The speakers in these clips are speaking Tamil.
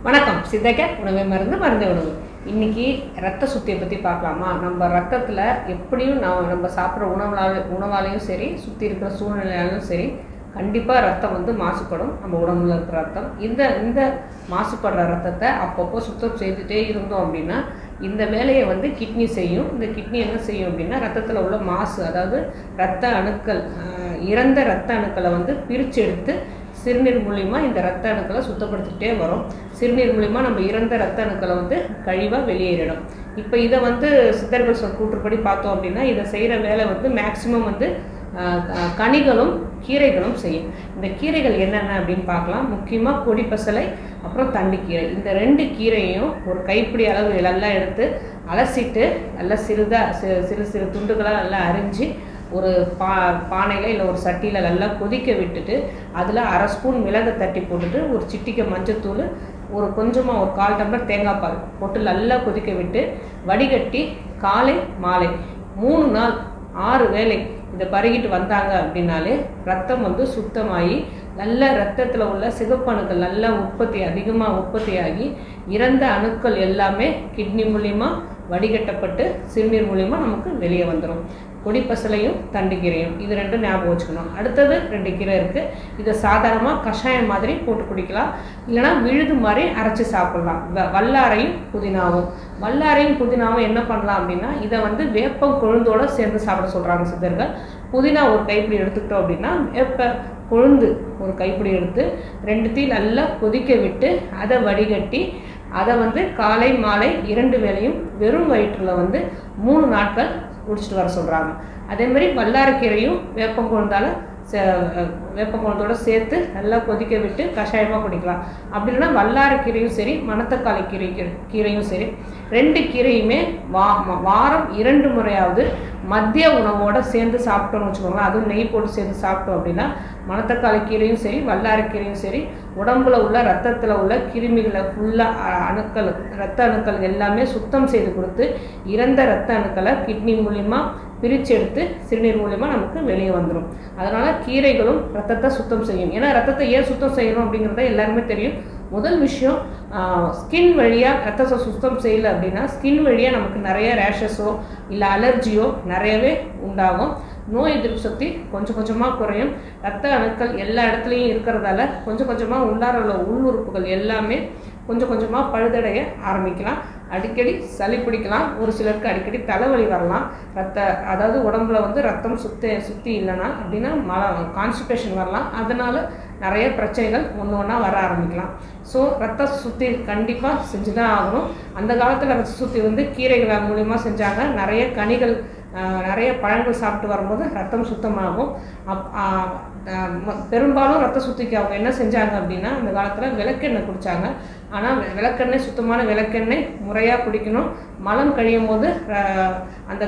வணக்கம். சித்தக்க உணவே மருந்து மருந்தே உணவு. இன்னைக்கு ரத்த சுத்தியை பற்றி பார்க்கலாமா? நம்ம ரத்தத்தில் எப்படியும் நம்ம சாப்பிட்ற உணவாலையும் சரி, சுற்றி இருக்கிற சூழ்நிலையாலும் சரி, கண்டிப்பாக ரத்தம் மாசுபடும். நம்ம உடம்புல இருக்கிற ரத்தம் இந்த மாசுபடுற ரத்தத்தை அப்பப்போ சுத்தம் செய்துகிட்டே இருந்தோம் அப்படின்னா இந்த வேலையை கிட்னி செய்யும். இந்த கிட்னி என்ன செய்யும் அப்படின்னா ரத்தத்தில் உள்ள மாசு, அதாவது இரத்த அணுக்கள், இறந்த இரத்த அணுக்களை பிரித்து எடுத்து சிறுநீர் மூலிமா இந்த இரத்த அணுக்களை சுத்தப்படுத்திகிட்டே வரும். சிறுநீர் மூலிமா நம்ம இறந்த இரத்த அணுக்களை கழிவாக வெளியேறிடும். இப்போ இதை சித்தர்கள் கூற்றுப்படி பார்த்தோம் அப்படின்னா இதை செய்கிற வேலை மேக்சிமம் கனிகளும் கீரைகளும் செய்யும். இந்த கீரைகள் என்னென்ன அப்படின்னு பார்க்கலாம். முக்கியமாக கொடிப்பசலை, அப்புறம் தண்டுக்கீரை. இந்த 2 கீரையும் ஒரு கைப்பிடி அளவு நல்லா எடுத்து அலசிட்டு நல்லா சிறு சிறு துண்டுகளாக நல்லா அரிஞ்சு ஒரு பானையில் இல்லை ஒரு சட்டியில் நல்லா கொதிக்க விட்டுட்டு அதில் 1/2 ஸ்பூன் மிளகு தட்டி போட்டுட்டு ஒரு சிட்டிக்கை மஞ்சத்தூள், ஒரு கொஞ்சமாக ஒரு 1/4 டம்ளர் தேங்காய் பால் போட்டு நல்லா கொதிக்க விட்டு வடிகட்டி காலை மாலை 3 நாள் 6 வேளை இதை பருகிட்டு வந்தாங்க அப்படின்னாலே ரத்தம் சுத்தமாகி நல்ல ரத்தத்தில் உள்ள சிகப்பணுக்கள் நல்லா அதிகமாக உற்பத்தியாகி இறந்த அணுக்கள் எல்லாமே கிட்னி மூலிமா வடிகட்டப்பட்டு சிறுநீர் மூலிமா நமக்கு வெளியே வந்துடும். கொடிப்பசலையும் தண்டுக்கீரையும் இது 2 ஞாபகம் வச்சுக்கணும். அடுத்தது 2 கீரை இருக்குது. இதை சாதாரணமாக கஷாயம் மாதிரி போட்டு குடிக்கலாம், இல்லைனா விழுது மாதிரி அரைச்சி சாப்பிட்லாம். வல்லாரையும் புதினாவும் என்ன பண்ணலாம் அப்படின்னா இதை வேப்பம் கொழுந்தோடு சேர்ந்து சாப்பிட சொல்கிறாங்க சித்தர்கள். புதினா ஒரு கைப்பிடி எடுத்துக்கிட்டோம் அப்படின்னா வேப்ப கொழுந்து ஒரு கைப்பிடி எடுத்து 2த்தையும் நல்லா கொதிக்க விட்டு அதை வடிகட்டி அதை காலை மாலை 2 வேளையும் வெறும் வயிற்றில் 3 நாட்கள் குடிச்சிட்டு வர சொல்கிறாங்க. அதேமாதிரி வல்லாரக்கீரையும் வேப்பங்குளத்தோடு சேர்த்து நல்லா கொதிக்க விட்டு கஷாயமாக குடிக்கலாம். அப்படி இல்லைன்னா வல்லாரக்கீரையும் சரி, மணத்தக்காளி கீரையும் சரி, 2 கீரையுமே வாரம் 2 முறையாவது மதிய உணவோடு சேர்ந்து சாப்பிட்டோம்னு வச்சுக்கோங்களேன். அதுவும் நெய் போட்டு சேர்ந்து சாப்பிட்டோம் அப்படின்னா மணத்தக்காளி கீரையும் சரி, வல்லாரக்கீரையும் சரி, உடம்புல உள்ள ரத்தத்தில் உள்ள கிருமிகளை ஃபுல்லாக இரத்த அணுக்கள் எல்லாமே சுத்தம் செய்து கொடுத்து இறந்த இரத்த அணுக்களை கிட்னி மூலிமா பிரித்து எடுத்து சிறுநீர் மூலிமா நமக்கு வெளியே வந்துடும். அதனால் கீரைகளும் ரத்தத்தை சுத்தம் செய்யும். ஏன்னா ரத்தத்தை ஏன் சுத்தம் செய்யணும் அப்படிங்கிறத எல்லாருமே தெரியும். முதல் விஷயம், ஸ்கின் வழியாக ரத்தத்தை சுத்தம் செய்யலை அப்படின்னா ஸ்கின் வழியாக நமக்கு நிறைய ரேஷஸோ இல்லை அலர்ஜியோ நிறையவே உண்டாகும். நோய் எதிர்ப்பு சக்தி கொஞ்சம் கொஞ்சமாக குறையும். இரத்த அணுக்கள் எல்லா இடத்துலையும் இருக்கிறதால கொஞ்சம் கொஞ்சமாக உள்ளார உள்ள உறுப்புகள் எல்லாமே கொஞ்சம் கொஞ்சமாக பழுதடைய ஆரம்பிக்கலாம். அடிக்கடி சளி பிடிக்கலாம். ஒரு சிலருக்கு அடிக்கடி தலைவலி வரலாம். அதாவது உடம்புல ரத்தம் சுற்றி இல்லைன்னா அப்படின்னா கான்ஸ்டிபேஷன் வரலாம். அதனால் நிறைய பிரச்சனைகள் ஒன்றா வர ஆரம்பிக்கலாம். ஸோ ரத்த சுத்தி கண்டிப்பாக செஞ்சு தான் ஆகணும். அந்த காலத்தில் ரத்த சுத்தி கீரைகள் மூலிமா செஞ்சாங்க. நிறைய கனிகள், நிறைய பழங்கள் சாப்பிட்டு வரும்போது ரத்தம் சுத்தமாகும். பெரும்பாலும் ரத்த சுத்திக்கு அவங்க என்ன செஞ்சாங்க அப்படின்னா அந்த காலத்தில் விளக்கெண்ணெய் குடித்தாங்க. ஆனால் விளக்கெண்ணெய், சுத்தமான விளக்கெண்ணெய் முறையாக குடிக்கணும். மலம் கழியும் போது அந்த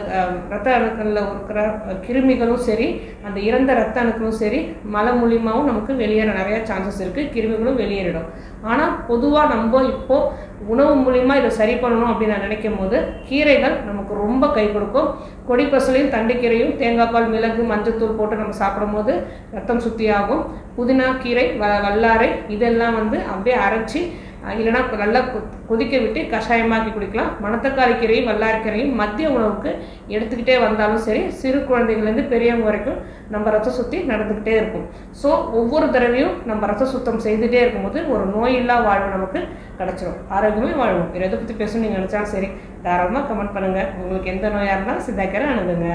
இரத்த அணுக்களில் இருக்கிற கிருமிகளும் சரி, அந்த இறந்த இரத்த அணுக்களும் சரி, மலம் மூலியமாகவும் நமக்கு வெளியேற நிறைய சான்சஸ் இருக்குது. கிருமிகளும் வெளியேறிடும். ஆனால் பொதுவாக நம்ம இப்போது உணவு மூலிமா இதை சரி பண்ணணும் அப்படின்னு நான் நினைக்கும் போது கீரைகள் நமக்கு ரொம்ப கை கொடுக்கும். கொடிப்பசலையும் தண்டுக்கீரையும் தேங்காய் பால், மிளகு, மஞ்சத்தூள் போட்டு நம்ம சாப்பிடும் போது ரத்தம் சுத்தியாகும். புதினா கீரை, வல்லாரை இதெல்லாம் அப்படியே அரைச்சி இல்லைனா நல்லா கொதிக்க விட்டு கஷாயமாக்கி குடிக்கலாம். மணத்தக்காளி கீரையும் வல்லாரக்கீரையும் மதிய உணவுக்கு எடுத்துக்கிட்டே வந்தாலும் சரி, சிறு குழந்தைங்கள்லேருந்து பெரியவங்க வரைக்கும் நம்ம ரத்த சுத்தி நடந்துக்கிட்டே இருக்கும். ஸோ ஒவ்வொரு தடவையும் நம்ம ரத்த சுத்தம் செய்துகிட்டே இருக்கும்போது ஒரு நோயில்லா வாழ்வு நமக்கு கிடச்சிடும். ஆரோக்கியமே வாழ்வோம். வேறு எதை பற்றி பேசணும்னு நீங்கள் நினச்சாலும் சரி, தாராளமாக கமெண்ட் பண்ணுங்கள். உங்களுக்கு எந்த நோயாக இருந்தாலும் சித்தாக்கரை அணுகுங்க.